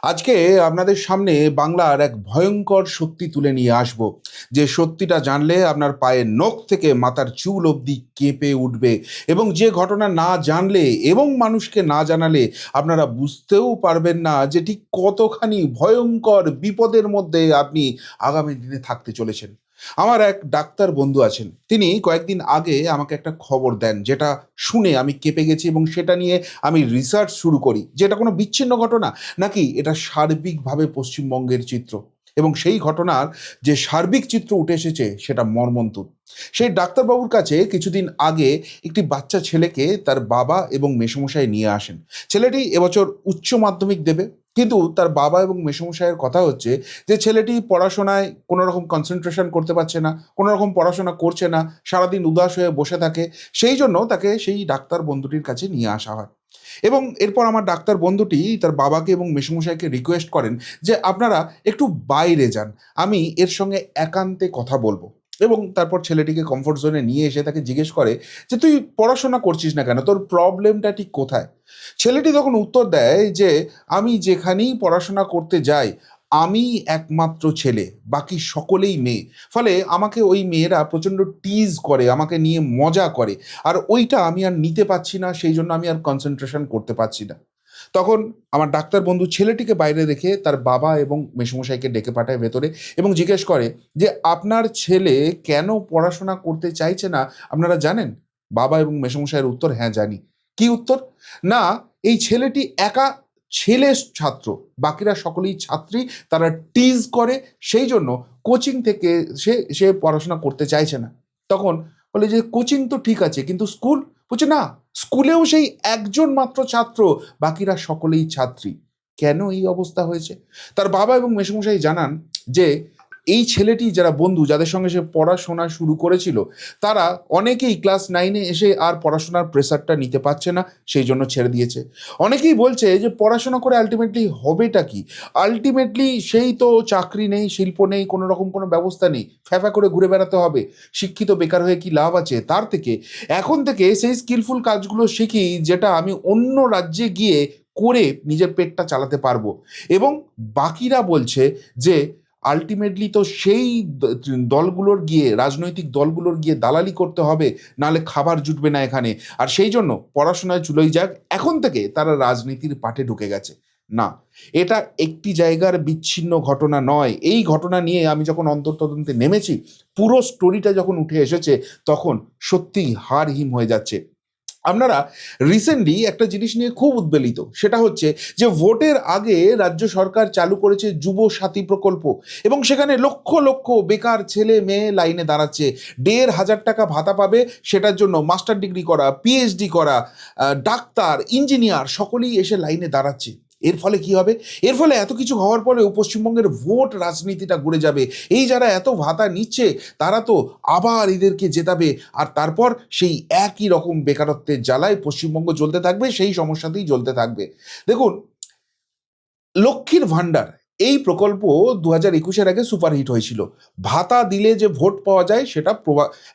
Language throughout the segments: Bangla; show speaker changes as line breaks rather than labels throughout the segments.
আজকে আপনাদের সামনে বাংলার এক ভয়ঙ্কর সত্যি তুলে নিয়ে আসব, যে সত্যিটা জানলে আপনার পায়ের নখ থেকে মাথার চুল অবধি কেঁপে উঠবে। এবং যে ঘটনা না জানলে এবং মানুষকে না জানালে আপনারা বুঝতেও পারবেন না যে ঠিক কতখানি ভয়ঙ্কর বিপদের মধ্যে আপনি আগামী দিনে থাকতে চলেছেন। আমার এক ডাক্তার বন্ধু আছেন, তিনি কয়েকদিন আগে আমাকে একটা খবর দেন, যেটা শুনে আমি কেঁপে গেছি এবং সেটা নিয়ে আমি রিসার্চ শুরু করি যে এটা কোনো বিচ্ছিন্ন ঘটনা নাকি এটা সার্বিকভাবে পশ্চিমবঙ্গের চিত্র। এবং সেই ঘটনার যে সার্বিক চিত্র উঠে এসেছে সেটা মর্মন্তুদ। সেই ডাক্তারবাবুর কাছে কিছুদিন আগে একটি বাচ্চা ছেলেকে তার বাবা এবং মেসোমশাই নিয়ে আসেন। ছেলেটি এবছর উচ্চ মাধ্যমিক দেবে, কিন্তু তার বাবা এবং মেসোমশাইয়ের কথা হচ্ছে যে ছেলেটি পড়াশোনায় কোনো রকম কনসেন্ট্রেশন করতে পারছে না, কোনো রকম পড়াশোনা করছে না, সারাদিন উদাস হয়ে বসে থাকে। সেই জন্য তাকে সেই ডাক্তার বন্ধুটির কাছে নিয়ে আসা হয়। এবং এরপর আমার ডাক্তার বন্ধুটি তার বাবাকে এবং মেসোমশাইকে রিকোয়েস্ট করেন যে আপনারা একটু বাইরে যান, আমি এর সঙ্গে একান্তে কথা বলবো। এবং তারপর ছেলেটিকে কমফোর্ট জোনে নিয়ে এসে তাকে জিজ্ঞেস করে যে তুই পড়াশোনা করছিস না কেন, তোর প্রবলেমটা ঠিক কোথায়। ছেলেটি তখন উত্তর দেয় যে আমি যেখানেই পড়াশোনা করতে যাই, আমি একমাত্র ছেলে, বাকি সকলেই মেয়ে। ফলে আমাকে ওই মেয়েরা প্রচণ্ড টিজ করে, আমাকে নিয়ে মজা করে। আর ওইটা আমি আর নিতে পারছি না, সেই জন্য আমি আর কনসেন্ট্রেশন করতে পারছি না। তখন আমার ডাক্তার বন্ধু ছেলেটিকে বাইরে রেখে তার বাবা এবং মেসোমশাইকে ডেকে পাঠায় ভেতরে এবং জিজ্ঞেস করে যে আপনার ছেলে কেন পড়াশোনা করতে চাইছে না আপনারা জানেন? বাবা এবং মেসোমশাইয়ের উত্তর, হ্যাঁ জানি। কি উত্তর? না, এই ছেলেটি একা ছেলে ছাত্র, বাকিরা সকলেই ছাত্রী, তারা টিজ করে, সেই জন্য কোচিং থেকে সে সে পড়াশোনা করতে চাইছে না। তখন বলে যে কোচিং তো ঠিক আছে, কিন্তু স্কুল? বলছে না, স্কুলেও সেই একজন মাত্র ছাত্র, বাকিরা সকলেই ছাত্রী। কেন এই অবস্থা হয়েছে? তার বাবা এবং মেসোমশাই জানান যে এই ছেলেটি, যারা বন্ধু যাদের সঙ্গে সে পড়াশোনা শুরু করেছিল, তারা অনেকেই ক্লাস 9-এ এসে আর পড়াশোনার প্রেসারটা নিতে পারছে না, সেই জন্য ছেড়ে দিয়েছে। অনেকেই বলছে যে পড়াশোনা করে আলটিমেটলি হবেটা কি? আলটিমেটলি সেই তো চাকরি নেই, শিল্প নেই, কোনো রকম কোনো ব্যবস্থা নেই, ফ্যাফা করে ঘুরে বেড়াতে হবে। শিক্ষিত বেকার হয়ে কি লাভ আছে? তার থেকে এখন থেকে সেই স্কিলফুল কাজগুলো শিখি, যেটা আমি অন্য রাজ্যে গিয়ে করে নিজের পেটটা চালাতে পারবো। এবং বাকিরা বলছে যে আলটিমেটলি তো সেই দলগুলোর গিয়ে, রাজনৈতিক দলগুলোর গিয়ে দালালি করতে হবে, নাহলে খাবার জুটবে না এখানে। আর সেই জন্য পড়াশোনায় চুলোই যাক, এখন থেকে তারা রাজনীতির পাটে ঢুকে গেছে। না, এটা একটি জায়গার বিচ্ছিন্ন ঘটনা নয়। এই ঘটনা নিয়ে আমি যখন অন্তর্তদন্তে নেমেছি, পুরো স্টোরিটা যখন উঠে এসেছে, তখন সত্যিই হাড় হিম হয়ে যাচ্ছে। আপনারা রিসেন্টলি একটা জিনিস নিয়ে খুব উদ্বেলিত, সেটা হচ্ছে যে ভোটের আগে রাজ্য সরকার চালু করেছে যুব সাথী প্রকল্প, এবং সেখানে লক্ষ লক্ষ বেকার ছেলে মেয়ে লাইনে দাঁড়াচ্ছে। 1,500 টাকা ভাতা পাবে, সেটার জন্য মাস্টার ডিগ্রি করা, পিএইচডি করা, ডাক্তার, ইঞ্জিনিয়ার সকলেই এসে লাইনে দাঁড়াচ্ছে। এর ফলে কি হবে? এর ফলে এত কিছু হওয়ার পরেও পশ্চিমবঙ্গের ভোট রাজনীতিটা ঘুরে যাবে। এই যারা এত ভাতা নিচ্ছে, তারা তো আবার এদেরকে জেতাবে, আর তারপর সেই একই রকম বেকারত্বের জ্বালায় পশ্চিমবঙ্গ জ্বলতে থাকবে, সেই সমস্যাতেই জ্বলতে থাকবে। দেখুন, লক্ষ্মীর ভাণ্ডার এই প্রকল্প 2021-এর আগে সুপারহিট হয়েছিল। ভাতা দিলে যে ভোট পাওয়া যায় সেটা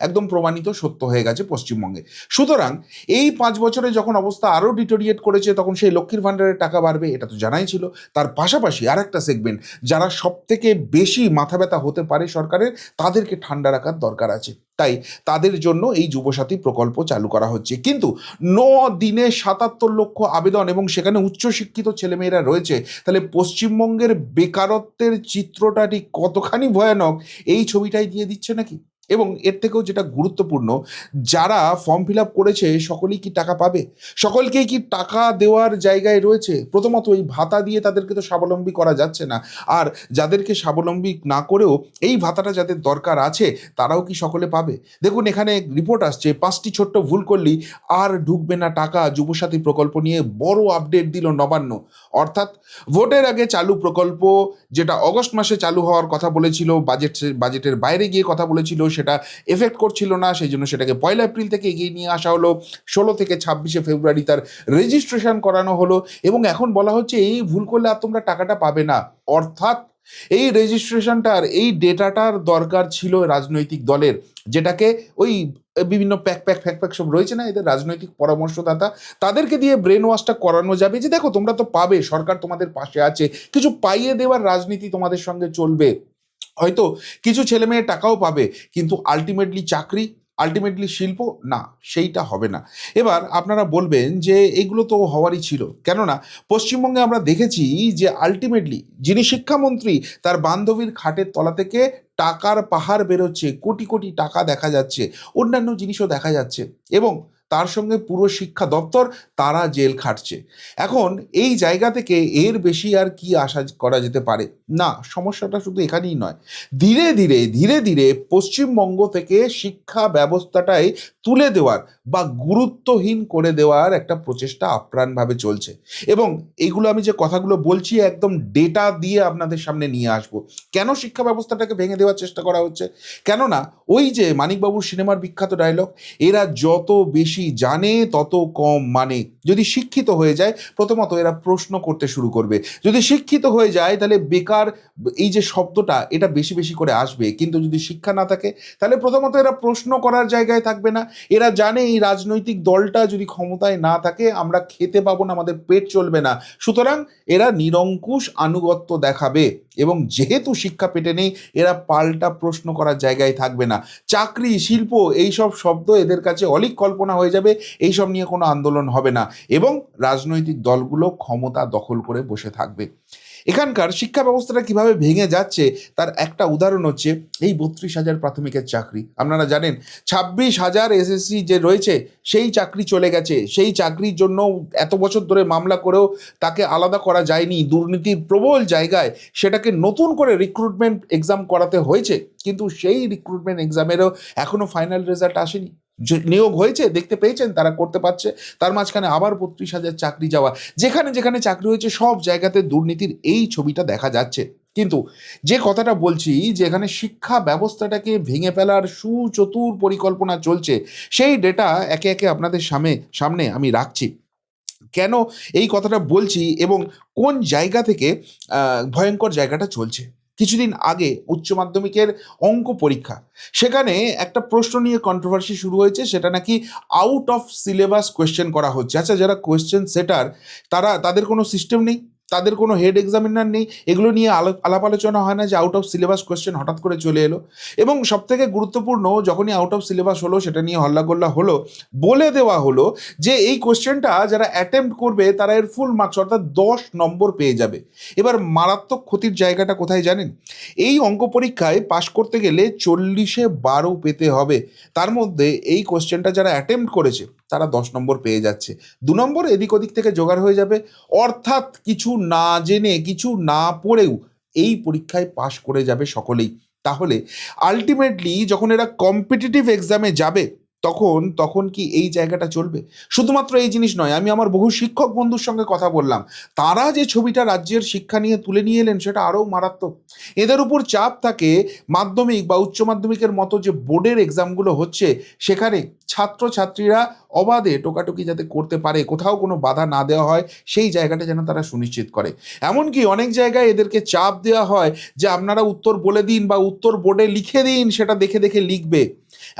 একদম প্রমাণিত সত্য হয়ে গেছে পশ্চিমবঙ্গে। সুতরাং এই 5 বছরে যখন অবস্থা আরও ডিটোরিয়েট করেছে, তখন সেই লক্ষ্মীর ভাণ্ডারের টাকা বাড়বে, এটা তো জানাই ছিল। তার পাশাপাশি আর একটা সেগমেন্ট, যারা সব থেকে বেশি মাথা ব্যথা হতে পারে সরকারের, তাদেরকে ঠান্ডা রাখার দরকার আছে। তাই তাদের জন্য এই যুবসাথী প্রকল্প চালু করা হচ্ছে। কিন্তু 9 দিনে 77 লক্ষ আবেদন, এবং সেখানে উচ্চশিক্ষিত ছেলেমেয়েরা রয়েছে। তাহলে পশ্চিমবঙ্গের বেকারত্বের চিত্রটা ঠিক কতখানি ভয়ানক, এই ছবিটাই দিয়ে দিচ্ছে নাকি? এবং এর থেকেও যেটা গুরুত্বপূর্ণ, যারা ফর্ম ফিল আপ করেছে সকলেই কি টাকা পাবে? সকলকেই কি টাকা দেওয়ার জায়গায় রয়েছে? প্রথমত এই ভাতা দিয়ে তাদেরকে তো স্বাবলম্বী করা যাচ্ছে না। আর যাদেরকে স্বাবলম্বী না করেও এই ভাতাটা যাদের দরকার আছে, তারাও কি সকলে পাবে? দেখুন, এখানে রিপোর্ট আসছে 5টি ছোট্ট ভুল করলেই আর ঢুকবে না টাকা। যুবসাথী প্রকল্প নিয়ে বড় আপডেট দিল নবান্ন। অর্থাৎ ভোটের আগে চালু প্রকল্প, যেটা অগস্ট মাসে চালু হওয়ার কথা বলেছিল, বাজেটের বাইরে গিয়ে কথা বলেছিল, সেটা এফেক্ট করছিল না, সেই জন্য সেটাকে 1 এপ্রিল থেকে এগিয়ে নিয়ে আসা হলো। 16 থেকে 26 ফেব্রুয়ারি তার রেজিস্ট্রেশন করানো হলো, এবং এখন বলা হচ্ছে এই ভুল করলে আর তোমরা টাকাটা পাবে না। অর্থাৎ এই রেজিস্ট্রেশনটার, এই ডেটাটার দরকার ছিল রাজনৈতিক দলের, যেটাকে ওই বিভিন্ন প্যাক সব রয়েছে না এদের রাজনৈতিক পরামর্শদাতা, তাদেরকে দিয়ে ব্রেন ওয়াশটা করানো যাবে যে দেখো তোমরা তো পাবে, সরকার তোমাদের পাশে আছে, কিছু পাইয়ে দেওয়ার রাজনীতি তোমাদের সঙ্গে চলবে, হয়তো কিছু ছেলে মেয়ে টাকাও পাবে, কিন্তু আলটিমেটলি চাকরি, আলটিমেটলি শিল্প না, সেইটা হবে না। এবার আপনারা বলবেন যে এগুলো তো হওয়ারই ছিল, কেননা পশ্চিমবঙ্গে আমরা দেখেছি যে আলটিমেটলি যিনি শিক্ষামন্ত্রী তার বান্ধবীর খাটের তলা থেকে টাকার পাহাড় বেরোচ্ছে, কোটি কোটি টাকা দেখা যাচ্ছে, অন্যান্য জিনিসও দেখা যাচ্ছে, এবং তার সঙ্গে পুরো শিক্ষা দপ্তর তারা জেল খাটছে। এখন এই জায়গা থেকে এর বেশি আর কি আশা করা যেতে পারে? না, সমস্যাটা শুধু এখানেই নয়, ধীরে ধীরে ধীরে ধীরে পশ্চিমবঙ্গ থেকে শিক্ষা ব্যবস্থাটাই তুলে দেওয়ার বা গুরুত্বহীন করে দেওয়ার একটা প্রচেষ্টা আপ্রাণভাবে চলছে। এবং এইগুলো আমি যে কথাগুলো বলছি একদম ডেটা দিয়ে আপনাদের সামনে নিয়ে আসবো। কেন শিক্ষা ব্যবস্থাটাকে ভেঙে দেওয়ার চেষ্টা করা হচ্ছে? কেননা ওই যে মানিকবাবুর সিনেমার বিখ্যাত ডায়লগ, এরা যত বেশি জানে তত কম মানে। যদি শিক্ষিত হয়ে যায়, প্রথমত এরা প্রশ্ন করতে শুরু করবে, যদি শিক্ষিত হয়ে যায় তাহলে বেকার এই যে শব্দটা এটা বেশি বেশি করে আসবে, কিন্তু যদি শিক্ষা না থাকে তাহলে প্রথমত এরা প্রশ্ন করার জায়গায় থাকবে না। এরা জানে এই রাজনৈতিক দলটা যদি ক্ষমতায় না থাকে আমরা খেতে পাবো না, আমাদের পেট চলবে না, সুতরাং এরা নিরঙ্কুশ আনুগত্য দেখাবে, এবং যেহেতু শিক্ষা পেটে নেই এরা পাল্টা প্রশ্ন করার জায়গায় থাকবে না। চাকরি, শিল্প এইসব শব্দ এদের কাছে অলীক কল্পনা হয়ে যাবে, এইসব নিয়ে কোনো আন্দোলন হবে না, এবং রাজনৈতিক দলগুলো ক্ষমতা দখল করে বসে থাকবে। এখানকার শিক্ষা ব্যবস্থাটা কিভাবে ভেঙে যাচ্ছে তার একটা উদাহরণ হচ্ছে এই 32,000 প্রাথমিকের চাকরি। আপনারা জানেন 26,000 এসএসসি যে রয়েছে সেই চাকরি চলে গেছে, সেই চাকরির জন্য এত বছর ধরে মামলা করেও তাকে আলাদা করা যায়নি, দুর্নীতির প্রবল জায়গায় সেটাকে নতুন করে রিক্রুটমেন্ট এক্সাম করাতে হয়েছে, কিন্তু সেই রিক্রুটমেন্ট এক্সামেরও এখনো ফাইনাল রেজাল্ট আসেনি। যে নিয়োগ হয়েছে দেখতে পেয়েছেন তারা করতে পারছে, তার মাঝখানে আবার 32,000 চাকরি যাওয়া, যেখানে যেখানে চাকরি হয়েছে সব জায়গাতে দুর্নীতির এই ছবিটা দেখা যাচ্ছে। কিন্তু যে কথাটা বলছি যে এখানে শিক্ষা ব্যবস্থাটাকে ভেঙে ফেলার সুচতুর পরিকল্পনা চলছে, সেই ডেটা একে একে আপনাদের সামনে সামনে আমি রাখছি। কেন এই কথাটা বলছি এবং কোন জায়গা থেকে ভয়ঙ্কর জায়গাটা চলছে? কিছুদিন আগে উচ্চ মাধ্যমিকের অঙ্ক পরীক্ষা, সেখানে একটা প্রশ্ন নিয়ে কন্ট্রোভার্সি শুরু হয়েছে, সেটা নাকি আউট অফ সিলেবাস কোয়েশ্চেন করা হচ্ছে। আচ্ছা, যারা কোয়েশ্চেন সেটার তাদের কোনো সিস্টেম নেই, তাদের কোনো হেড এক্সামিনার নেই, এগুলো নিয়ে আলাপ আলোচনা হয় না যে আউট অফ সিলেবাস কোয়েশ্চেন হঠাৎ করে চলে এলো? এবং সবথেকে গুরুত্বপূর্ণ, যখনই আউট অফ সিলেবাস হলো সেটা নিয়ে হল্লাগোল্লা হলো, বলে দেওয়া হলো যে এই কোশ্চেনটা যারা অ্যাটেম্প্ট করবে তারা এর ফুল মার্কস অর্থাৎ 10 নম্বর পেয়ে যাবে। এবার মারাত্মক ক্ষতির জায়গাটা কোথায় জানেন? এই অঙ্ক পরীক্ষায় পাশ করতে গেলে 40-এ 12 পেতে হবে, তার মধ্যে এই কোশ্চেনটা যারা অ্যাটেম্প্ট করেছে তারা 10 নম্বর পেয়ে যাচ্ছে, 2 নম্বর এদিক ওদিক থেকে জোগাড় হয়ে যাবে, অর্থাৎ কিছু না জেনে কিছু না পড়েও এই পরীক্ষায় পাশ করে যাবে সকলেই। তাহলে আলটিমেটলি যখন এরা কম্পিটিটিভ এক্সামে যাবে তখন তখন কি এই জায়গাটা চলবে? শুধুমাত্র এই জিনিস নয়, আমি আমার বহু শিক্ষক বন্ধুর সঙ্গে কথা বললাম, তারা যে ছবিটা রাজ্যের শিক্ষা নিয়ে তুলে নিয়ে এলেন সেটা আরও মারাত্মক। এদের উপর চাপ থাকে, মাধ্যমিক বা উচ্চ মাধ্যমিকের মতো যে বোর্ডের এক্সামগুলো হচ্ছে সেখানে ছাত্রছাত্রীরা অবাধে টোকাটুকি যাতে করতে পারে, কোথাও কোনো বাধা না দেওয়া হয়, সেই জায়গাটা যেন তারা সুনিশ্চিত করে। এমনকি অনেক জায়গায় এদেরকে চাপ দেওয়া হয় যে আপনারা উত্তর বলে দিন বা উত্তর বোর্ডে লিখে দিন, সেটা দেখে দেখে লিখবে।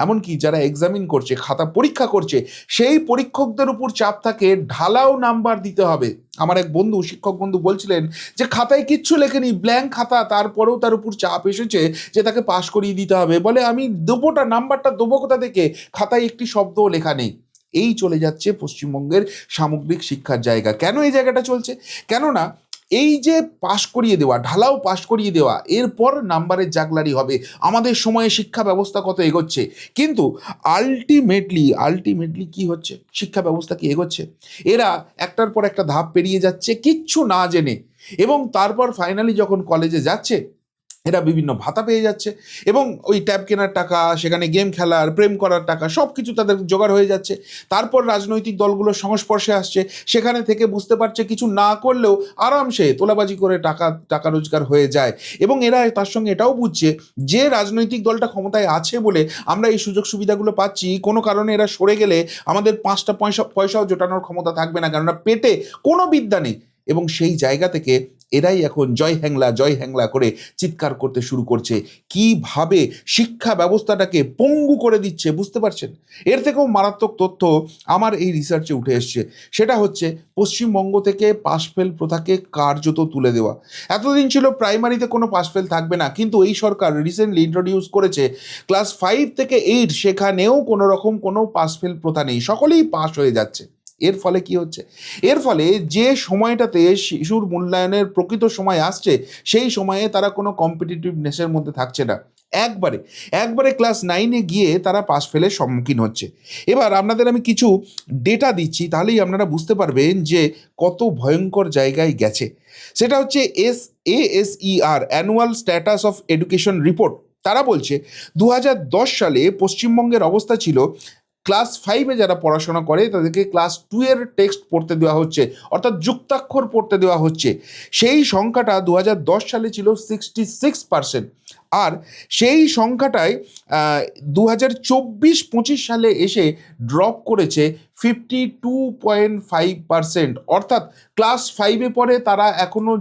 এমনকি যারা এক্সামিন করছে, খাতা পরীক্ষা করছে, সেই পরীক্ষকদের উপর চাপ থাকে ঢালাও নাম্বার দিতে হবে। আমার এক বন্ধু, শিক্ষক বন্ধু বলছিলেন যে খাতায় কিচ্ছু লেখেনি, ব্ল্যাঙ্ক খাতা, তারপরেও তার উপর চাপ এসেছে যে তাকে পাশ করিয়ে দিতে হবে। বলে আমি দেবোটা, নাম্বারটা দেবো কোথা থেকে, খাতায় একটি শব্দও লেখা নেই। এই চলে যাচ্ছে পশ্চিমবঙ্গের সামগ্রিক শিক্ষার জায়গা। কেন এই জায়গাটা চলছে? কেননা এই যে পাশ করিয়ে দেওয়া, ঢালাও পাশ করিয়ে দেওয়া, এরপর নাম্বারের জাগলারি হবে, আমাদের সময়ে শিক্ষা ব্যবস্থা কত এগোচ্ছে, কিন্তু আলটিমেটলি কি হচ্ছে? শিক্ষা ব্যবস্থা কি এগোচ্ছে? এরা একটার পর একটা ধাপ পেরিয়ে যাচ্ছে কিচ্ছু না জেনে, এবং তারপর ফাইনালি যখন কলেজে যাচ্ছে এরা বিভিন্ন ভাতা পেয়ে যাচ্ছে, এবং ওই ট্যাব কেনার টাকা, সেখানে গেম খেলার, প্রেম করার টাকা, সব কিছু তাদের জোগাড় হয়ে যাচ্ছে। তারপর রাজনৈতিক দলগুলোর সংস্পর্শে আসছে, সেখানে থেকে বুঝতে পারছে কিছু না করলেও আরামসে তোলাবাজি করে টাকা টাকা রোজগার হয়ে যায়, এবং এরা তার সঙ্গে এটাও বুঝছে যে রাজনৈতিক দলটা ক্ষমতায় আছে বলে আমরা এই সুযোগ সুবিধাগুলো পাচ্ছি, কোনো কারণে এরা সরে গেলে আমাদের 5টা পয়সাও জোটানোর ক্ষমতা থাকবে না, কেননা পেটে কোনো বিদ্যা নেই। এবং সেই জায়গা থেকে এরাই এখন জয় হ্যাংলা করে চিৎকার করতে শুরু করছে। কিভাবে শিক্ষা ব্যবস্থাটাকে পঙ্গু করে দিচ্ছে বুঝতে পারছেন? এর থেকেও মারাত্মক তথ্য আমার এই রিসার্চে উঠে এসছে। সেটা হচ্ছে পশ্চিমবঙ্গ থেকে পাশ ফেল প্রথাকে কার্যত তুলে দেওয়া। এতদিন ছিল প্রাইমারিতে কোনো পাশ ফেল থাকবে না, কিন্তু এই সরকার রিসেন্টলি ইন্ট্রোডিউস করেছে ক্লাস 5 থেকে 8 সেখানেও কোনো রকম কোনো পাস ফেল প্রথা নেই, সকলেই পাস হয়ে যাচ্ছে। এর ফলে কি হচ্ছে? এর ফলে যে সময়টাতে শিশুর মূল্যায়নের প্রকৃত সময় আসছে, সেই সময়ে তারা কোনো কম্পিটিটিভনেসের মধ্যে থাকছে না। একবারে একবারে ক্লাস 9-এ গিয়ে তারা পাস ফেলের সম্মুখীন হচ্ছে। এবার আপনাদের আমি কিছু ডেটা দিচ্ছি, তাহলেই আপনারা বুঝতে পারবেন যে কত ভয়ঙ্কর জায়গায় গেছে। সেটা হচ্ছে ASER annual status of education report. তারা বলছে 2010 সালে পশ্চিমবঙ্গের অবস্থা ছিল, ক্লাস 5-এ যারা পড়াশোনা করে তাদেরকে ক্লাস 2 এর টেক্সট পড়তে দেওয়া হচ্ছে, অর্থাৎ যুক্তাক্ষর পড়তে দেওয়া হচ্ছে। সেই সংখ্যাটা 2010 সালে ছিল 66%। আর সেই সংখ্যাটাই 2024-25 সালে এসে ড্রপ করেছে 52.5%। অর্থাৎ ক্লাস 5-এ পড়ে তারা এখনও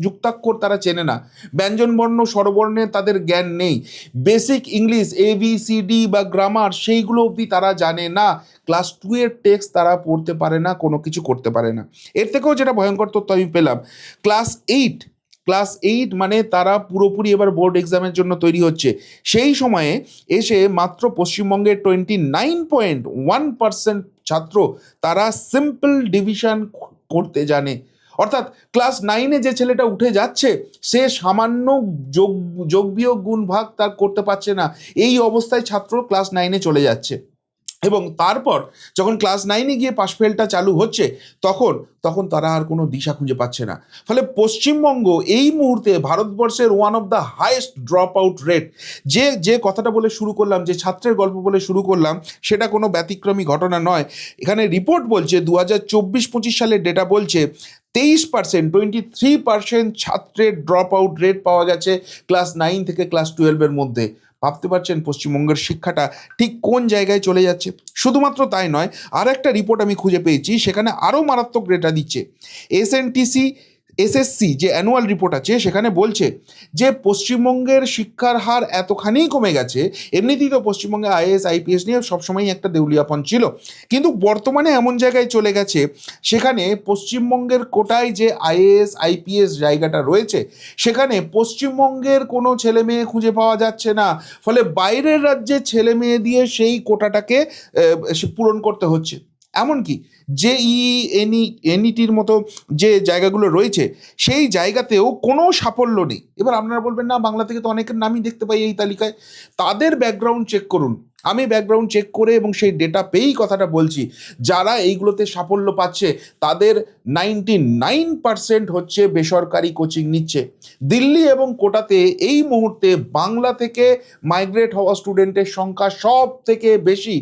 যুক্তাক্ষর তারা চেনে না, ব্যঞ্জনবর্ণ স্বরবর্ণে তাদের জ্ঞান নেই, বেসিক ইংলিশ ABCD বা গ্রামার সেইগুলো অবধি তারা জানে না, ক্লাস 2 এর টেক্সট তারা পড়তে পারে না, কোনো কিছু করতে পারে না। এর থেকেও যেটা ভয়ঙ্কর তথ্য আমি পেলাম, ক্লাস 8 মানে তারা পুরোপুরি এবার বোর্ড এক্সামের জন্য তৈরি হচ্ছে। সেই সময়ে এসে মাত্র পশ্চিমবঙ্গের 29.1% ছাত্র তারা সিম্পল ডিভিশন করতে জানে। অর্থাৎ ক্লাস 9-এ যে ছেলেটা উঠে যাচ্ছে, সে সামান্য যোগ বিয়োগ গুণ ভাগ তার করতে পারছে না। এই অবস্থায় ছাত্র ক্লাস 9-এ চলে যাচ্ছে, এবং তারপর যখন ক্লাস 9-এ গিয়ে পাশ ফেলটা চালু হচ্ছে, তখন তারা আর কোনো দিশা খুঁজে পাচ্ছে না। ফলে পশ্চিমবঙ্গ এই মুহূর্তে ভারতবর্ষের one of the highest drop out rate. যে কথাটা বলে শুরু করলাম, যে ছাত্রের গল্প বলে শুরু করলাম, সেটা কোনো ব্যতিক্রমী ঘটনা নয়। এখানে রিপোর্ট বলছে 2024-25 সালের ডেটা বলছে 23% ছাত্রের ড্রপ আউট রেট পাওয়া গেছে ক্লাস 9 থেকে ক্লাস 12-এর মধ্যে। ভাবতে পারছেন পশ্চিমবঙ্গের শিক্ষাটা ঠিক কোন জায়গায় চলে যাচ্ছে? শুধুমাত্র তাই নয়, আর একটা রিপোর্ট আমি খুঁজে পেয়েছি, সেখানে আরও মারাত্মক ডেটা দিচ্ছে। SSC যে অ্যানুয়াল রিপোর্ট আছে, সেখানে বলছে যে পশ্চিমবঙ্গের শিক্ষার হার এতখানি কমে গেছে। এমনিতেই তো পশ্চিমবঙ্গে IAS IPS নিয়ে সবসময়ই একটা দেউলিয়াপন ছিল, কিন্তু বর্তমানে এমন জায়গায় চলে গেছে, সেখানে পশ্চিমবঙ্গের কোটায় যে IAS IPS জায়গাটা রয়েছে, সেখানে পশ্চিমবঙ্গের কোনো ছেলে মেয়ে খুঁজে পাওয়া যাচ্ছে না। ফলে বাইরের রাজ্যের ছেলে মেয়ে দিয়ে সেই কোটাটাকে পূরণ করতে হচ্ছে। এমনকি NETর মতো যে জায়গাগুলো রয়েছে, সেই জায়গাতেও কোনো সাফল্য নেই। এবার আপনারা বলবেন, না বাংলা থেকে তো অনেকের নামই দেখতে পাই এই তালিকায়। তাদের ব্যাকগ্রাউন্ড চেক করুন। আমি ব্যাকগ্রাউন্ড চেক করে এবং সেই ডেটা পেয়েই কথাটা বলছি। যারা এইগুলোতে সাফল্য পাচ্ছে, তাদের 99% হচ্ছে বেসরকারি কোচিং নিচ্ছে। দিল্লি এবং কোটাতে এই মুহূর্তে বাংলা থেকে মাইগ্রেট হওয়া স্টুডেন্টের সংখ্যা সব থেকে বেশি,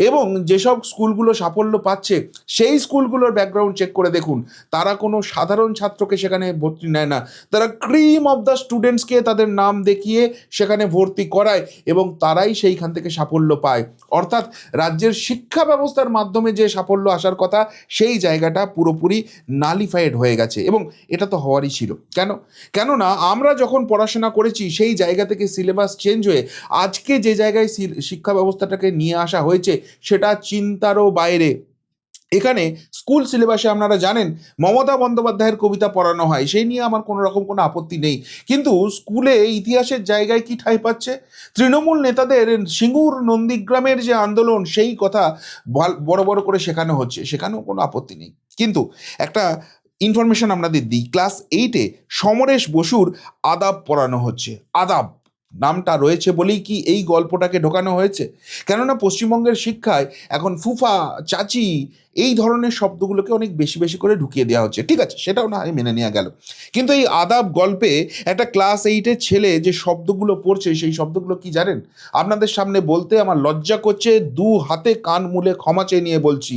এবং যেসব স্কুলগুলো সাফল্য পাচ্ছে, সেই স্কুলগুলোর ব্যাকগ্রাউন্ড চেক করে দেখুন, তারা কোনো সাধারণ ছাত্রকে সেখানে ভর্তি নেয় না, তারা ক্রিম অফ দ্য স্টুডেন্টসকে তাদের নাম দেখিয়ে সেখানে ভর্তি করায়, এবং তারাই সেইখান থেকে সাফল্য পায়। অর্থাৎ রাজ্যের শিক্ষা ব্যবস্থার মাধ্যমে যে সাফল্য আসার কথা, সেই জায়গাটা পুরোপুরি নালিফাইড হয়ে গেছে, এবং এটা তো হওয়ারই ছিল। কেননা আমরা যখন পড়াশোনা করেছি, সেই জায়গা থেকে সিলেবাস চেঞ্জ হয়ে আজকে যে জায়গায় শিক্ষা ব্যবস্থাটাকে নিয়ে আসা হয়েছে, সেটা চিন্তারও বাইরে। এখানে স্কুল সিলেবাসে আপনারা জানেন মমতা বন্দ্যোপাধ্যায়ের কবিতা পড়ানো হয়, সেই নিয়ে আমার কোনো রকম কোনো আপত্তি নেই, কিন্তু স্কুলে ইতিহাসের জায়গায় কি ঠাঁই পাচ্ছে? তৃণমূল নেতাদের সিঙ্গুর নন্দীগ্রামের যে আন্দোলন, সেই কথা বড় বড় করে শেখানো হচ্ছে, সেখানেও কোনো আপত্তি নেই। কিন্তু একটা ইনফরমেশন আপনাদের দিই, ক্লাস 8-এ সমরেশ বসুর আদাব পড়ানো হচ্ছে। আদাব নামটা রয়েছে বলেই কি এই গল্পটাকে ঢোকানো হয়েছে? কেননা পশ্চিমবঙ্গের শিক্ষায় এখন ফুফা, চাচি, এই ধরনের শব্দগুলোকে অনেক বেশি বেশি করে ঢুকিয়ে দেওয়া হচ্ছে। ঠিক আছে, সেটাও না হয় মেনে নেওয়া গেল, কিন্তু এই আদাব গল্পে একটা ক্লাস 8-এর ছেলে যে শব্দগুলো পড়ছে, সেই শব্দগুলো কি জানেন? আপনাদের সামনে বলতে আমার লজ্জা করছে, দু হাতে কান মুলে ক্ষমা চেয়ে নিয়ে বলছি,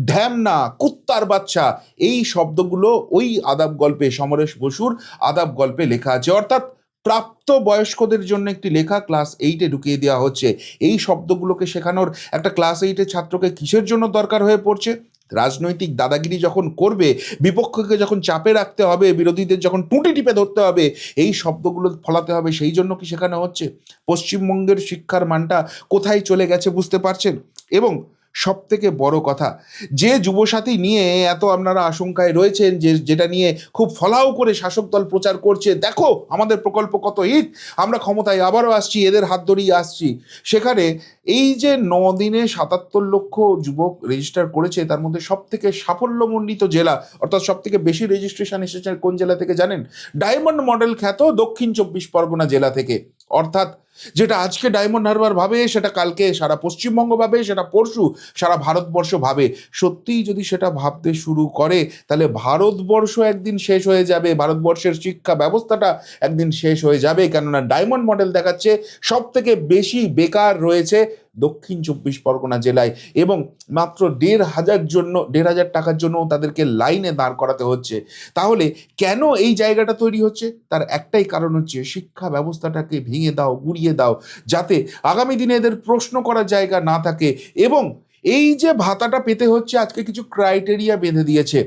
ঢ্যামনা, কুত্তার বাচ্চা, এই শব্দগুলো ওই আদাব গল্পে, সমরেশ বসুর আদাব গল্পে লেখা আছে। অর্থাৎ প্রাপ্ত বয়স্কদের জন্য একটি লেখা ক্লাস 8-এ ঢুকিয়ে দেওয়া হচ্ছে। এই শব্দগুলোকে শেখানোর একটা ক্লাস 8-এর ছাত্রকে কিসের জন্য দরকার হয়ে পড়ছে? রাজনৈতিক দাদাগিরি যখন করবে, বিপক্ষকে যখন চাপে রাখতে হবে, বিরোধীদের যখন টুঁটি টিপে ধরতে হবে, এই শব্দগুলো ফলাতে হবে, সেই জন্য কি শেখানো হচ্ছে? পশ্চিমবঙ্গের শিক্ষার মানটা কোথায় চলে গেছে বুঝতে পারছেন? এবং সব থেকে বড় কথা, যে যুবসাথী নিয়ে এত আপনারা আশঙ্কায় রয়েছেন, যেটা নিয়ে খুব ফলাও করে শাসক দল প্রচার করছে, দেখো আমাদের প্রকল্প কত হিট, আমরা ক্ষমতায় আবারও আসছি, এদের হাত ধরেই আসছি, সেখানে এই যে 9 দিনে 77 লক্ষ যুবক রেজিস্টার করেছে, তার মধ্যে সব থেকে সাফল্যমণ্ডিত জেলা, অর্থাৎ সব থেকে বেশি রেজিস্ট্রেশন এসেছে কোন জেলা থেকে জানেন? ডায়মন্ড মডেল খ্যাত দক্ষিণ 24 পরগনা জেলা থেকে। অর্থাৎ যেটা আজকে ডায়মন্ড হারবার ভাবে, সেটা কালকে সারা পশ্চিমবঙ্গ ভাবে, সেটা পরশু সারা ভারতবর্ষ ভাবে। সত্যিই যদি সেটা ভাবতে শুরু করে, তাহলে ভারতবর্ষ একদিন শেষ হয়ে যাবে, ভারতবর্ষের শিক্ষা ব্যবস্থাটা একদিন শেষ হয়ে যাবে। কেননা ডায়মন্ড মডেল দেখাচ্ছে সব থেকে বেশি বেকার রয়েছে দক্ষিণ 24 পরগনা জেলায়, এবং মাত্র 1,500 টাকার জন্য তাদেরকে লাইনে দাঁড় করাতে হচ্ছে। তাহলে কেন এই জায়গাটা তৈরি হচ্ছে? তার একটাই কারণ হচ্ছে, শিক্ষা ব্যবস্থাটাকে ভেঙে দাও, গুড়িয়ে দাও, যাতে আগামী দিনে এদের প্রশ্ন করার জায়গা না থাকে। এবং এই যে ভাতাটা পেতে হচ্ছে, আজকে কিছু ক্রাইটেরিয়া বেঁধে দিয়েছে।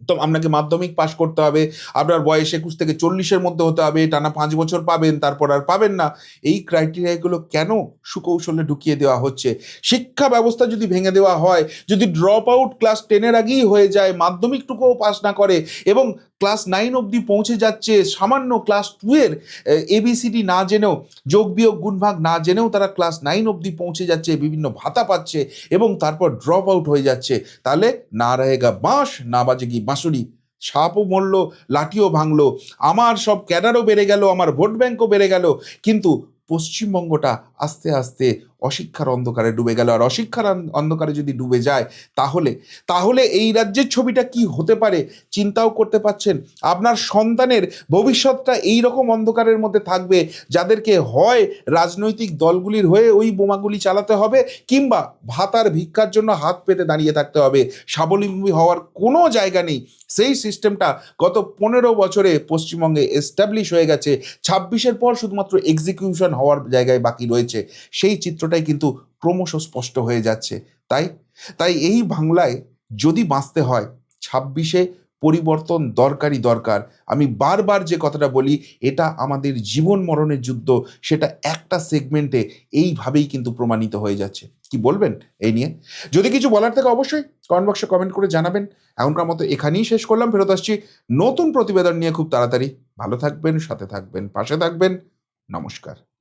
তো আপনাকে মাধ্যমিক পাশ করতে হবে, আপনার বয়স 21 থেকে 40-এর মধ্যে হতে হবে, টানা 5 বছর পাবেন, তারপর আর পাবেন না। এই ক্রাইটেরিয়াগুলো কেন সুকৌশলে ঢুকিয়ে দেওয়া হচ্ছে? শিক্ষা ব্যবস্থা যদি ভেঙে দেওয়া হয়, যদি ড্রপ আউট ক্লাস 10-এর আগেই হয়ে যায়, মাধ্যমিকটুকুও পাস না করে, এবং ক্লাস 9 অবধি পৌঁছে যাচ্ছে, সামান্য ক্লাস 2-এর ABCD না জেনেও, যোগ বিয়োগ গুণ ভাগ না জেনেও তারা ক্লাস 9 অবধি পৌঁছে যাচ্ছে, বিভিন্ন ভাতা পাচ্ছে, এবং তারপর ড্রপ আউট হয়ে যাচ্ছে, তাহলে না রহেগা বাঁশ না বাজেগি বাঁশুরি। সাপও মরলো, লাঠিও ভাঙলো, আমার সব ক্যাডারও বেড়ে গেল, আমার ভোট ব্যাংকও বেড়ে গেল, কিন্তু পশ্চিমবঙ্গটা আস্তে আস্তে অশিক্ষার অন্ধকারে ডুবে গেল। আর অশিক্ষার অন্ধকারে যদি ডুবে যায়, তাহলে তাহলে এই রাজ্যের ছবিটা কি হতে পারে চিন্তাও করতে পারছেন? আপনার সন্তানের ভবিষ্যৎটা এই রকম অন্ধকারের মধ্যে থাকবে, যাদেরকে হয় রাজনৈতিক দলগুলির হয়ে ওই বোমাগুলি চালাতে হবে, কিংবা ভাতার ভিক্ষার জন্য হাত পেতে দাঁড়িয়ে থাকতে হবে। স্বাবলম্বী হওয়ার কোনো জায়গা নেই। সেই সিস্টেমটা গত 15 বছরে পশ্চিমবঙ্গে এস্টাবলিশ হয়ে গেছে। 26-এর পর শুধুমাত্র এক্সিকিউশন হওয়ার জায়গায় বাকি রয়েছে। সেই চিত্রটাই কিন্তু ক্রমশ স্পষ্ট হয়ে যাচ্ছে। তাই তাই এই বাংলায় যদি বাঁচতে হয়, 26-এ পরিবর্তন দরকারই দরকার। আমি বারবার যে কথাটা বলি, এটা আমাদের জীবন মরণের যুদ্ধ, সেটা একটা সেগমেন্টে এইভাবেই কিন্তু প্রমাণিত হয়ে যাচ্ছে। কি বলবেন এই নিয়ে? যদি কিছু বলার থাকে অবশ্যই কমেন্ট বক্সে কমেন্ট করে জানাবেন। এখনকার মতো এখানেই শেষ করলাম, ফেরত আসছি নতুন প্রতিবেদন নিয়ে খুব তাড়াতাড়ি। ভালো থাকবেন, সাথে থাকবেন, পাশে থাকবেন। নমস্কার।